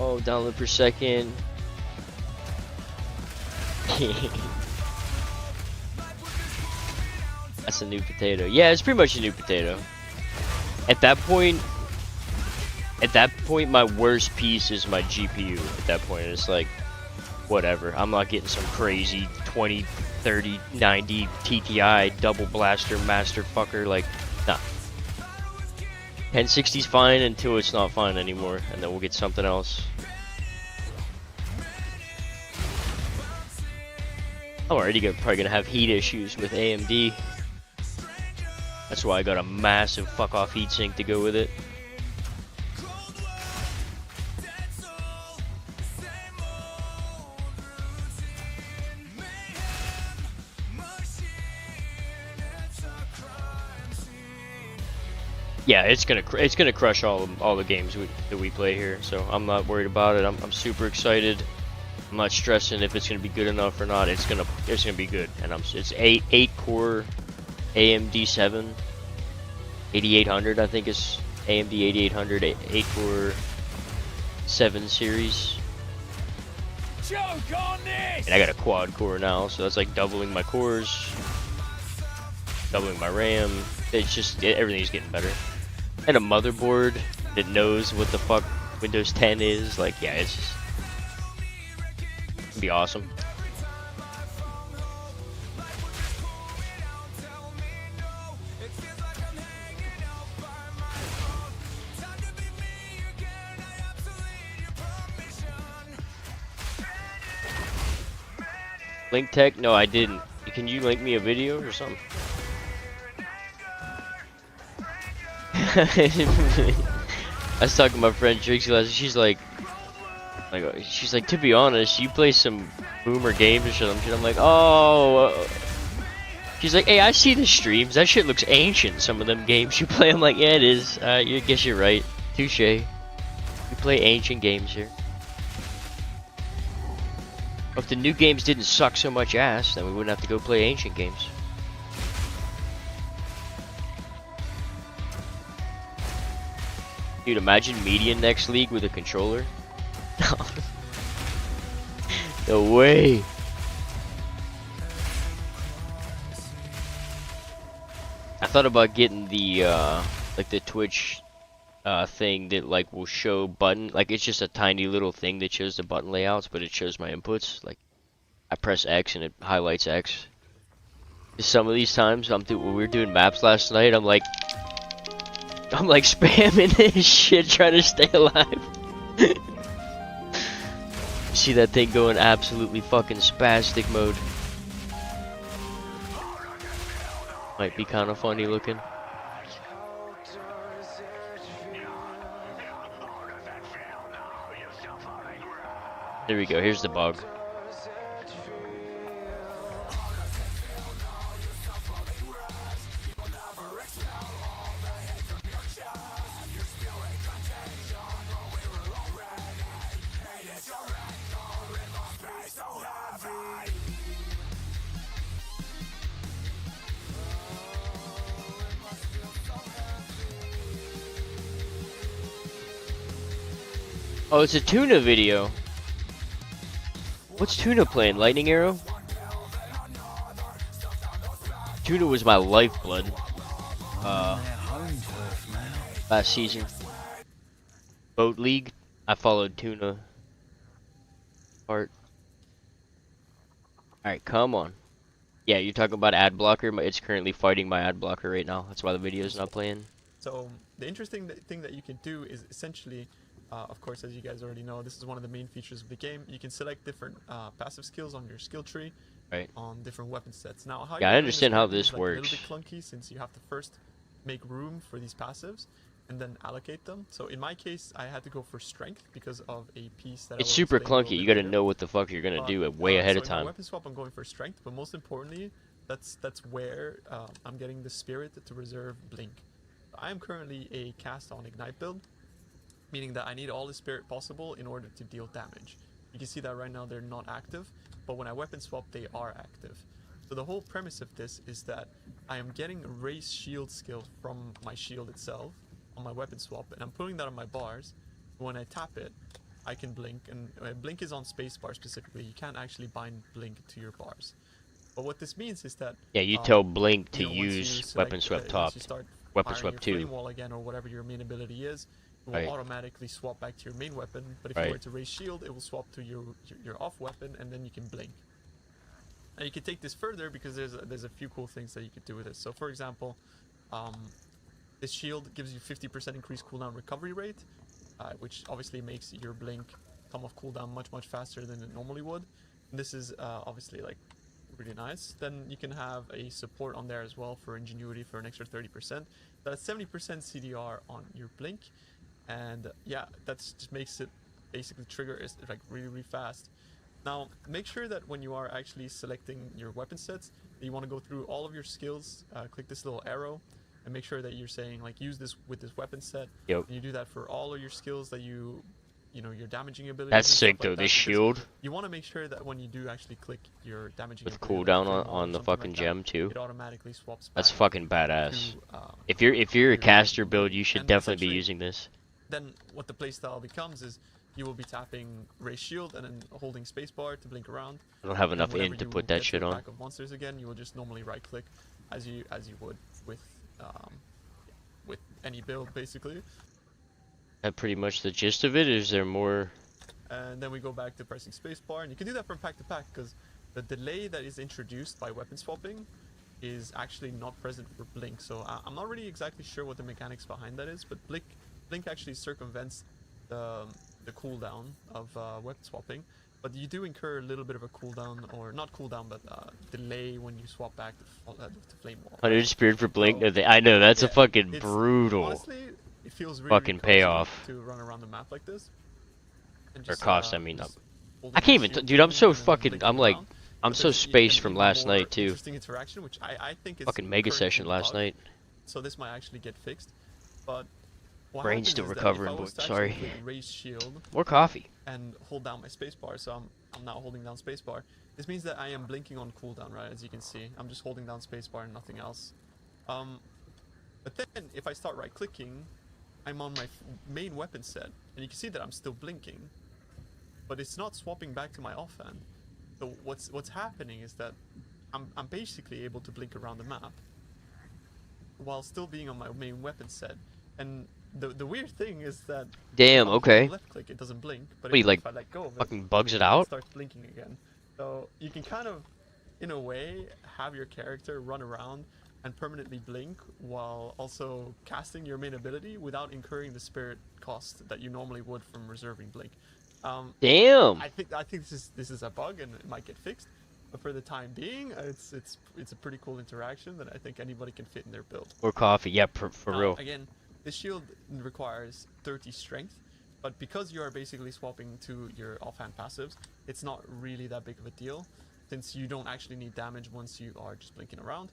Oh, download per second. That's a new potato. Yeah, it's pretty much a new potato. At that point, my worst piece is my GPU. At that point, it's like, whatever. I'm not getting some crazy 20, 30, 90 TTI double blaster master fucker. Like, nah. 1060's fine until it's not fine anymore, and then we'll get something else. I'm already probably gonna have heat issues with AMD. That's why I got a massive fuck off heatsink to go with it. Yeah, it's gonna crush all the games that we play here. So I'm not worried about it. I'm super excited. I'm not stressing if it's gonna be good enough or not. It's gonna be good, and it's 8 core AMD 7 8800. I think is AMD 8800 8 core 7 series. And I got a quad core now, so that's like doubling my cores, doubling my RAM. It's just everything's getting better. And a motherboard that knows what the fuck Windows 10 is. Like, yeah, it's just be awesome. Link tech? No, I didn't. Can you link me a video or something? I was talking to my friend Trixie last. She's like, to be honest, you play some boomer games or something. I'm like, oh. She's like, hey, I see the streams. That shit looks ancient. Some of them games you play. I'm like, yeah, it is. I guess you're right. Touche. We play ancient games here. If the new games didn't suck so much ass, then we wouldn't have to go play ancient games. Dude, imagine Median next league with a controller. No way. I thought about getting the like the Twitch thing that like will show button, like it's just a tiny little thing that shows the button layouts, but it shows my inputs. Like I press X and it highlights X. Some of these times when we were doing maps last night, I'm like spamming this shit trying to stay alive. See that thing going absolutely fucking spastic mode. Might be kind of funny looking. There we go, here's the bug. Oh, it's a Tuna video. What's Tuna playing? Lightning Arrow? Tuna was my lifeblood. Last season. Boat League. I followed Tuna. Part. Alright, come on. Yeah, you're talking about ad blocker. It's currently fighting my ad blocker right now. That's why the video's not playing. So, the interesting thing that you can do is essentially, of course, as you guys already know, this is one of the main features of the game. You can select different passive skills on your skill tree, right? On different weapon sets. Now, how I understand how this works. It's a little bit clunky since you have to first make room for these passives and then allocate them. So in my case, I had to go for strength because of a piece that it's super clunky. You got to know what the fuck you're gonna do way ahead of time. In my weapon swap, I'm going for strength, but most importantly, that's where I'm getting the spirit to reserve blink. I am currently a cast on ignite build, meaning that I need all the spirit possible in order to deal damage. You can see that right now they're not active, but when I weapon swap, they are active. So the whole premise of this is that I am getting a raise shield skill from my shield itself on my weapon swap, and I'm putting that on my bars. When I tap it, I can blink, and blink is on spacebar specifically. You can't actually bind blink to your bars. But what this means is that Yeah, you tell Blink to once you use select, Weapon Swept once Top, you start Weapon firing your Swept flame 2. wall again, or whatever your main ability is, it will Right. automatically swap back to your main weapon. But if Right. you were to raise shield, it will swap to your off weapon, and then you can blink. And you can take this further because there's a few cool things that you could do with it. So for example, this shield gives you 50% increased cooldown recovery rate, which obviously makes your blink come off cooldown much faster than it normally would. And this is obviously like really nice. Then you can have a support on there as well for ingenuity for an extra 30%. That's 70% CDR on your blink, and yeah, that just makes it basically trigger is like really fast. Now make sure that when you are actually selecting your weapon sets, that you want to go through all of your skills, click this little arrow, and make sure that you're saying like use this with this weapon set. Yep. And you do that for all of your skills that you know, your damaging abilities. That's and sick stuff though. like that, This shield you want to make sure that when you do actually click your damaging with ability, cooldown like on the fucking gem too. it automatically swaps back. That's fucking badass. To, if you're a your caster damaging build, ability. you should And definitely be essentially, using this. Then what the playstyle becomes is you will be tapping raise shield and then holding spacebar to blink around. I don't have And enough whenever in to you put get that shit to a on. pack of monsters again, you will just normally right click as you would with any build basically. That pretty much the gist of it. Is there more? And then we go back to pressing spacebar, and you can do that from pack to pack because the delay that is introduced by weapon swapping is actually not present for blink. So I'm not really exactly sure what the mechanics behind that is, but blink actually circumvents the cooldown of weapon swapping. But you do incur a little bit of a cooldown, or not cooldown, but delay when you swap back to flame wall. 100 spirit for blink. So, I know that's a yeah, fucking brutal. Honestly, it feels really fucking cozy payoff. to run around the map like this. And Or just, cost. I mean, just I can't even. Dude, I'm so fucking. I'm like. I'm But so there's spaced an from even last more night too. Interesting interaction, which I think is Fucking mega currently session a last bug, night. so this might actually get fixed. But what Brain's happens still is that recovering, if I was boy. to Sorry. actually click raise shield More coffee. and hold down my spacebar, so I'm now holding down spacebar. This means that I am blinking on cooldown, right? As you can see, I'm just holding down spacebar and nothing else. But then if I start right clicking, I'm on my main weapon set, and you can see that I'm still blinking, but it's not swapping back to my offhand. So what's happening is that I'm basically able to blink around the map while still being on my main weapon set. And the weird thing is that Damn. if I Okay. left click, it doesn't blink, but Wait, like, if I let go of it, Fucking bugs it it out. starts blinking again. So you can kind of, in a way, have your character run around and permanently blink while also casting your main ability without incurring the spirit cost that you normally would from reserving blink. Damn. I think this is a bug and it might get fixed, but for the time being, it's a pretty cool interaction that I think anybody can fit in their build. More coffee. Yeah, for Now, real. Again, this shield requires 30 strength, but because you are basically swapping to your offhand passives, it's not really that big of a deal, since you don't actually need damage once you are just blinking around.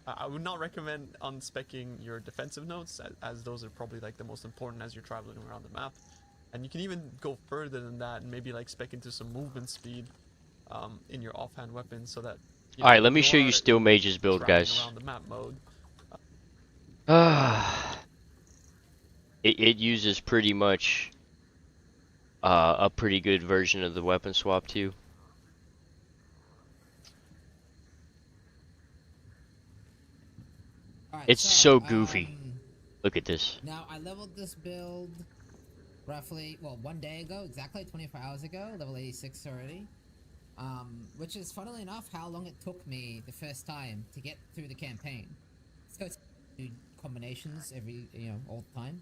I would not recommend unspecking your defensive nodes, as those are probably like the most important as you're traveling around the map. And you can even go further than that and maybe like spec into some movement speed in your offhand weapon, so that. Alright, let me show you Steel Mage's build, guys. Around the map mode. It uses pretty much a pretty good version of the weapon swap too. Alright, It's so goofy. Look at this. Now, I leveled this build roughly, well, 1 day ago, exactly 24 hours ago, level 86 already. Which is, funnily enough, how long it took me the first time to get through the campaign. So it's combinations all the time.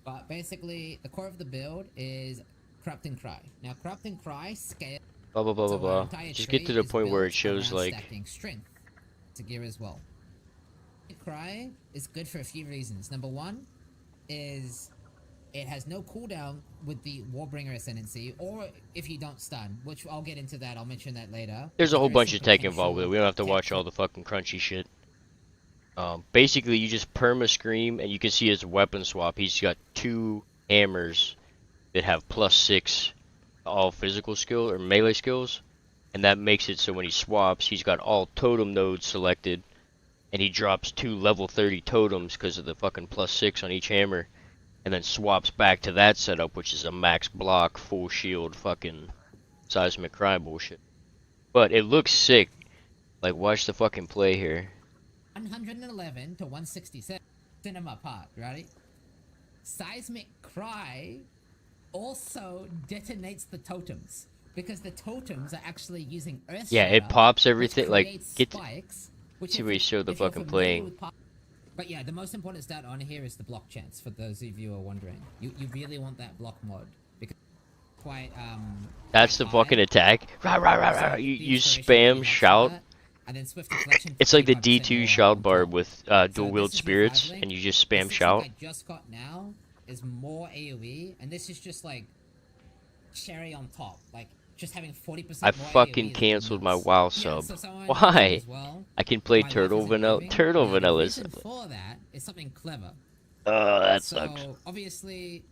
But basically, the core of the build is Corrupting Cry. Now, Corrupting Cry scale. Blah blah blah blah So our blah. entire Just get to tree the is point where it built shows around like. stacking strength to gear as well. Cry is good for a few reasons. Number one is it has no cooldown with the Warbringer Ascendancy, or if you don't stun, which I'll get into that, I'll mention that later. There's a whole There is bunch some of tech involved with it. potential We don't have to tech watch all the fucking crunchy shit. Basically, you just perma scream, and you can see his weapon swap. He's got 2 hammers that have +6 all physical skill or melee skills, and that makes it so when he swaps, he's got all totem nodes selected, and he drops 2 level 30 totems because of the fucking +6 on each hammer. and then swaps back to that setup, which is a max block, full shield, fucking seismic cry bullshit. But it looks sick. Like, watch the fucking play here. 111 to 167 cinema part, right? Seismic Cry also detonates the totems because the totems are actually using Earth. Yeah, it pops everything. Like, get spikes, see where you show the fucking playing. But yeah, the most important stat on here is the block chance. For those of you who are wondering, you really want that block mod because it's quite That's the fucking attack. Rah, rah, rah, rah. You spam shout. And then swift deflection. It's like the D2 shout barb with dual wield spirits, and you just spam shout. I just got now is more AoE, and this is just like cherry on top, like just having 40%. I fucking canceled my WoW sub. Why? I can play Turtle Vanilla. Turtle Vanilla is. For that is something clever. Oh, that sucks. So obviously,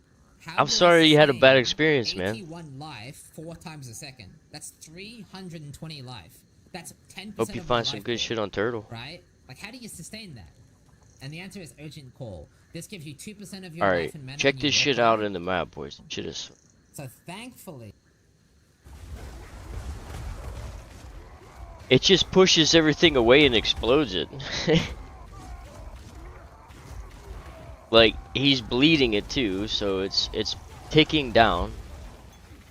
I'm sorry you had a bad experience, man. 81 life 4 times a second. That's 320 life. That's 10%. Hope you find some good shit on Turtle. Right? Like, how do you sustain that? And the answer is urgent call. This gives you 2% of your life and mana. Check this shit out in the map, boys. Shit is. So thankfully, it just pushes everything away and explodes it. Like, he's bleeding it too, so it's ticking down,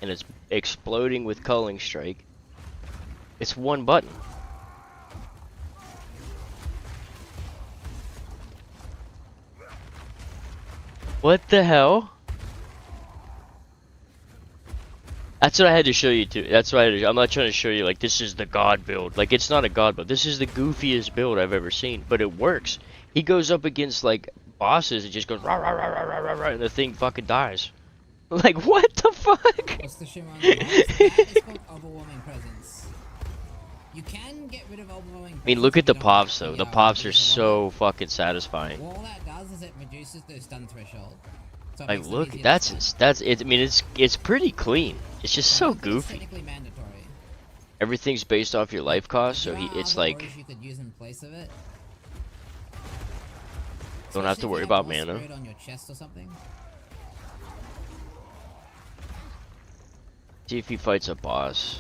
and it's exploding with Culling Strike. It's one button. What the hell? That's what I had to show you too. That's what I had to, I'm not trying to show you like this is the god build. Like, it's not a god build. This is the goofiest build I've ever seen, but it works. He goes up against like bosses and just goes rah rah rah rah rah rah rah, and the thing fucking dies. Like, what the fuck? what's the shimmer on the box? That is called overwhelming presence. You can get rid of overwhelming presence. I mean, look at the if you don't pops like though. The pops are so fucking satisfying. Well, all that does is it reduces the stun threshold. So it Like, makes it look, easier to that's stun. it. I mean, it's pretty clean. It's just so I don't think it's goofy. technically mandatory. Everything's based off your life cost, so There are it's other like orders you could use in place of it. don't have to Especially if worry you about have War mana. Spirit on your chest or something. See if he fights a boss.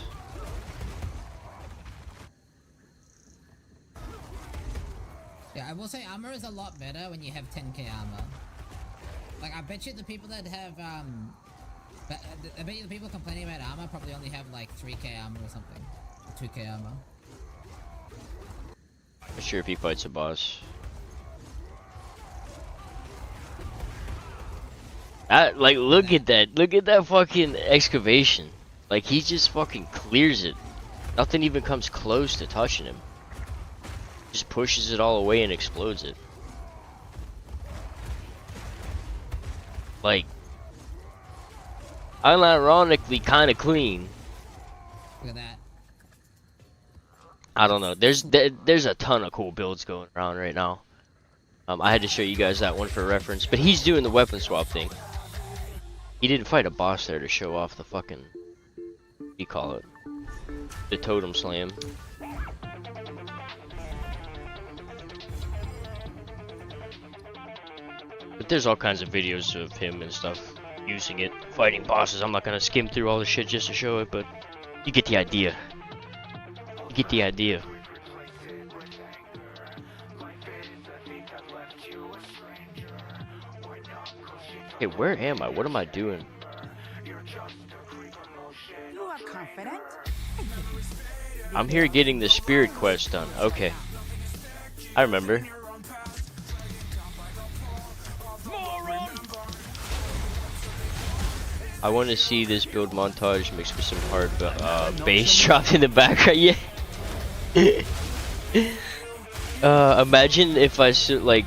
Yeah, I will say armor is a lot better when you have 10k armor. Like, I bet you the people that have I bet you the people complaining about armor probably only have like 3k armor or something, 2k armor. Not sure if he fights a boss. Like, look at that. Look at that fucking excavation. Like, he just fucking clears it. Nothing even comes close to touching him. Just pushes it all away and explodes it. Like, unironically kind of clean. Look at that. I don't know. There's a ton of cool builds going around right now. I had to show you guys that one for reference, but he's doing the weapon swap thing. He didn't fight a boss there to show off the fucking, what do you call it? The totem slam. But there's all kinds of videos of him and stuff using it, fighting bosses. I'm not gonna skim through all the shit just to show it, but you get the idea. You get the idea. Hey, where am I? What am I doing? You are confident? I'm here getting the spirit quest done. Okay. I remember. I want to see this build montage mixed with some hard bass dropped in the background. Yeah. Imagine if I like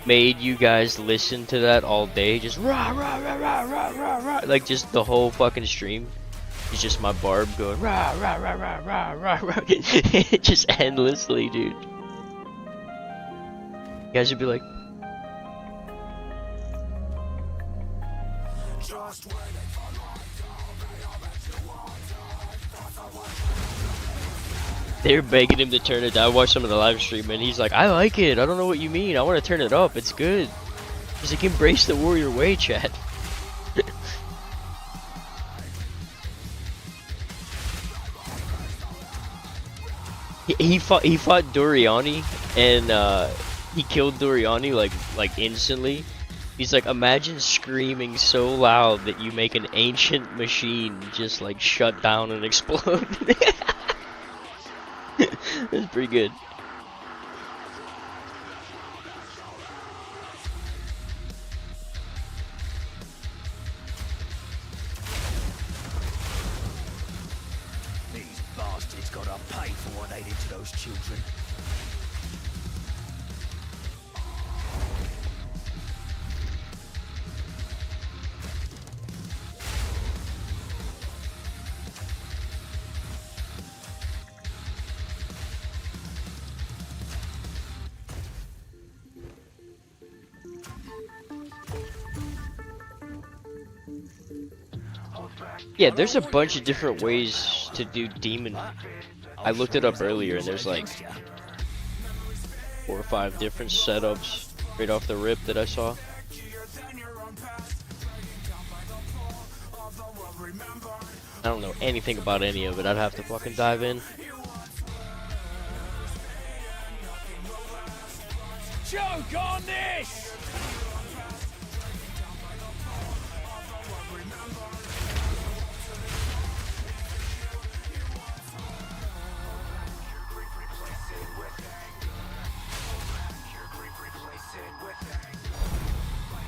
made you guys listen to that all day, just rah rah rah rah rah rah rah, like just the whole fucking stream. It's just my barb going rah rah rah rah rah rah rah, just endlessly, dude. You guys would be like, they're begging him to turn it down. I watched some of the live stream and he's like, I like it. I don't know what you mean. I want to turn it up. It's good. He's like, embrace the warrior way, chat. he fought Doriani, and he killed Doriani like instantly. He's like, imagine screaming so loud that you make an ancient machine just like shut down and explode. That's pretty good. These bastards gotta pay for what they did to those children. Yeah, there's a bunch of different ways to do demon. I looked it up earlier, and there's like 4 or 5 different setups right off the rip that I saw. I don't know anything about any of it. I'd have to fucking dive in. Choke on this!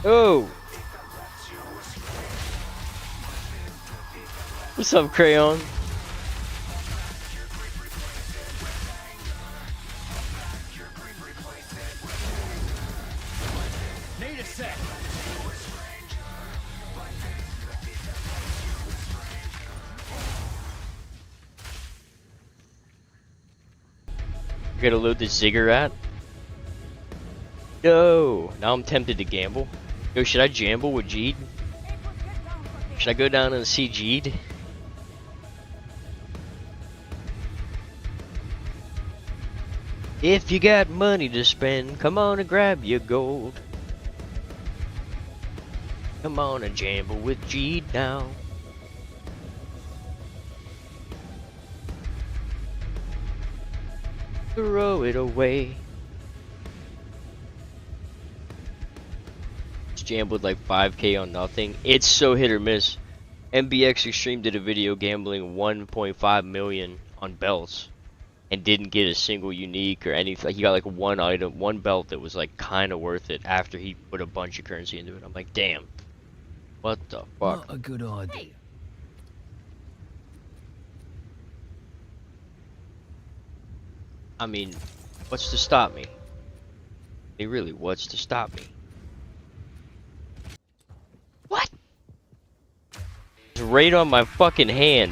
Oh! What's up, Crayon? Need a sec. We're gonna load the ziggurat. No! Now I'm tempted to gamble. Yo, should I jamble with Jeed? Should I go down and see Jeed? If you got money to spend, come on and grab your gold. Come on and jamble with Jeed now. Throw it away. Jambled like 5k on nothing. It's so hit or miss. MBX Extreme did a video gambling 1.5 million on belts and didn't get a single unique or anything. Like, he got like one item, one belt that was like kind of worth it after he put a bunch of currency into it. I'm like, damn, what the fuck? Not a good idea. I mean, what's to stop me? Hey, really, what's to stop me? What? It's right on my fucking hand.